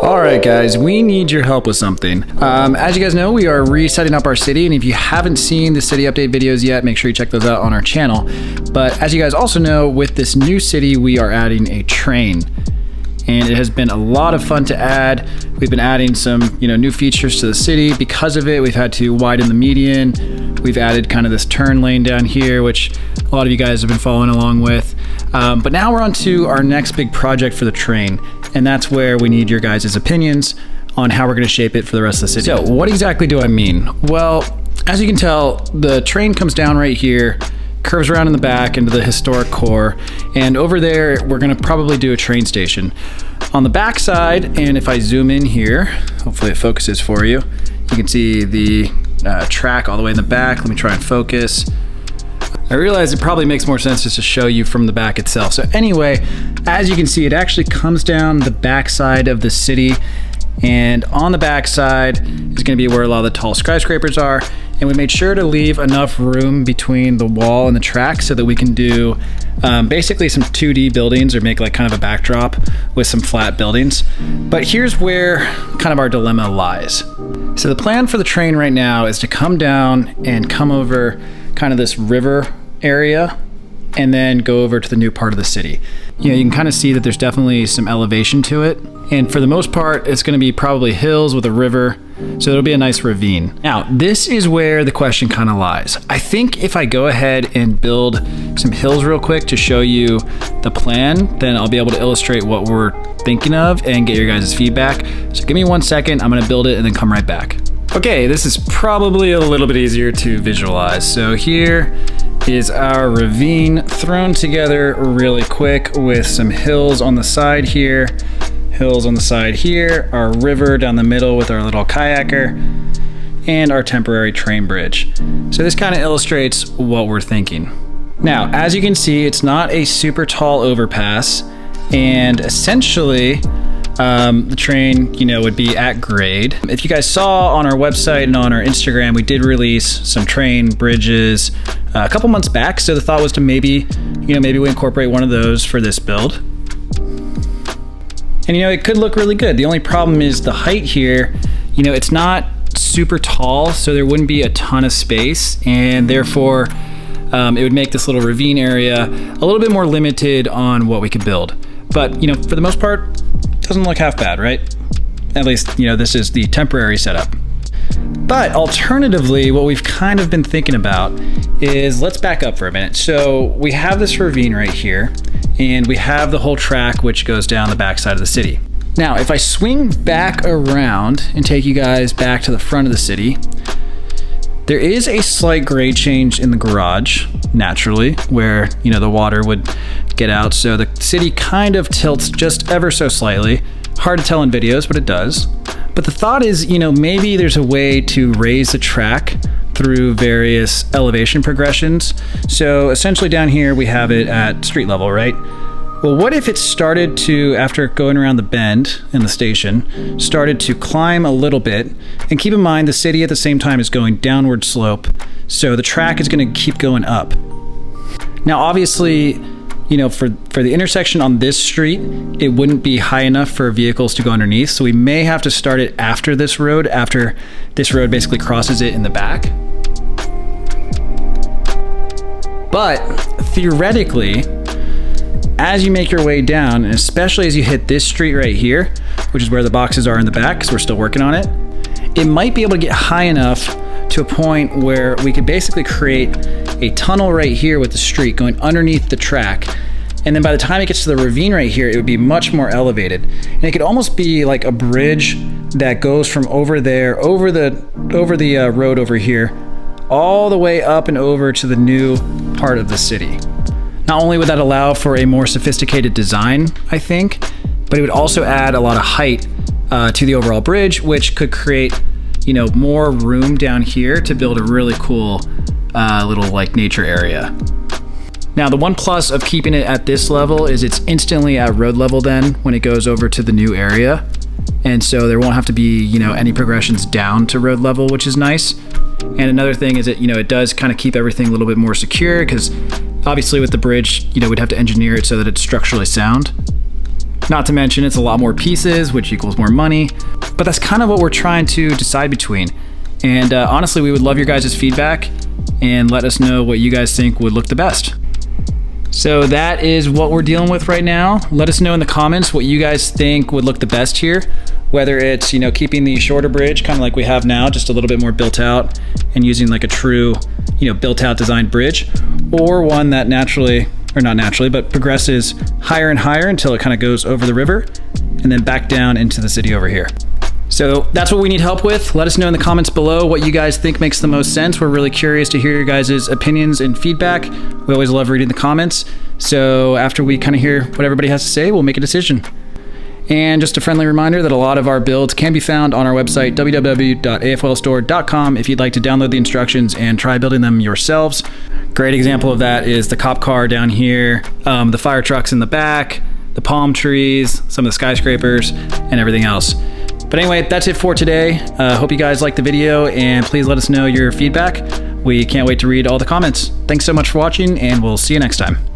All right, guys, we need your help with something. As you guys know, we are resetting up our city, and if you haven't seen the city update videos yet, make sure you check those out on our channel. But as you guys also know, with this new city, we are adding a train, and it has been a lot of fun to add. We've been adding some, new features to the city. Because of it, we've had to widen the median. We've added kind of this turn lane down here, which a lot of you guys have been following along with. But now we're on to our next big project for the train, and that's where we need your guys' opinions on how we're going to shape it for the rest of the city. So what exactly do I mean? Well, as you can tell, the train comes down right here, curves around in the back into the historic core, and over there we're going to probably do a train station. On the back side, and if I zoom in here, hopefully it focuses for you, you can see the track all the way in the back. Let me try and focus. I realize it probably makes more sense just to show you from the back itself. So anyway, as you can see, it actually comes down the back side of the city, and on the back side is going to be where a lot of the tall skyscrapers are, and we made sure to leave enough room between the wall and the track so that we can do basically some 2D buildings, or make like kind of a backdrop with some flat buildings. But here's where kind of our dilemma lies. So the plan for the train right now is to come down and come over kind of this river area and then go over to the new part of the city. You can kind of see that there's definitely some elevation to it, and for the most part it's going to be probably hills with a river, so it'll be a nice ravine. Now this is where the question kind of lies. I think if I go ahead and build some hills real quick to show you the plan, then I'll be able to illustrate what we're thinking of and get your guys' feedback. So give me 1 second, I'm going to build it and then come right back. Okay, this is probably a little bit easier to visualize. So here is our ravine thrown together really quick with some hills on the side here, hills on the side here, our river down the middle with our little kayaker, and our temporary train bridge. So this kind of illustrates what we're thinking. Now, as you can see, it's not a super tall overpass, and essentially the train, would be at grade. If you guys saw on our website and on our Instagram, we did release some train bridges a couple months back. So the thought was to maybe we incorporate one of those for this build. And it could look really good. The only problem is the height here, it's not super tall, so there wouldn't be a ton of space, and therefore it would make this little ravine area a little bit more limited on what we could build. But, for the most part, doesn't look half bad, right? At least, this is the temporary setup. But alternatively, what we've kind of been thinking about is, let's back up for a minute. So we have this ravine right here, and we have the whole track which goes down the backside of the city. Now, if I swing back around and take you guys back to the front of the city, there is a slight grade change in the garage, naturally, where, the water would get out. So the city kind of tilts just ever so slightly. Hard to tell in videos, but it does. But the thought is, maybe there's a way to raise the track through various elevation progressions. So essentially down here, we have it at street level, right? Well, what if it started to, after going around the bend in the station, started to climb a little bit? And keep in mind, the city at the same time is going downward slope, so the track is going to keep going up. Now, obviously, for the intersection on this street, it wouldn't be high enough for vehicles to go underneath, so we may have to start it after this road basically crosses it in the back. But theoretically, as you make your way down, and especially as you hit this street right here, which is where the boxes are in the back, because we're still working on it, it might be able to get high enough to a point where we could basically create a tunnel right here with the street going underneath the track. And then by the time it gets to the ravine right here, it would be much more elevated. And it could almost be like a bridge that goes from over there, over the road over here, all the way up and over to the new part of the city. Not only would that allow for a more sophisticated design, I think, but it would also add a lot of height to the overall bridge, which could create, more room down here to build a really cool little nature area. Now, the one plus of keeping it at this level is it's instantly at road level then when it goes over to the new area. And so there won't have to be, any progressions down to road level, which is nice. And another thing is that, it does kind of keep everything a little bit more secure, because obviously with the bridge, we'd have to engineer it so that it's structurally sound. Not to mention it's a lot more pieces, which equals more money. But that's kind of what we're trying to decide between. And honestly, we would love your guys' feedback and let us know what you guys think would look the best. So that is what we're dealing with right now. Let us know in the comments what you guys think would look the best here. Whether it's, you know, keeping the shorter bridge, kind of like we have now, just a little bit more built out and using like a true, you know, built out designed bridge, or one that naturally, or not naturally, but progresses higher and higher until it kind of goes over the river and then back down into the city over here. So that's what we need help with. Let us know in the comments below what you guys think makes the most sense. We're really curious to hear your guys' opinions and feedback. We always love reading the comments. So after we kind of hear what everybody has to say, we'll make a decision. And just a friendly reminder that a lot of our builds can be found on our website, www.aflstore.com, if you'd like to download the instructions and try building them yourselves. Great example of that is the cop car down here, the fire trucks in the back, the palm trees, some of the skyscrapers, and everything else. But anyway, that's it for today. Hope you guys liked the video, and please let us know your feedback. We can't wait to read all the comments. Thanks so much for watching, and we'll see you next time.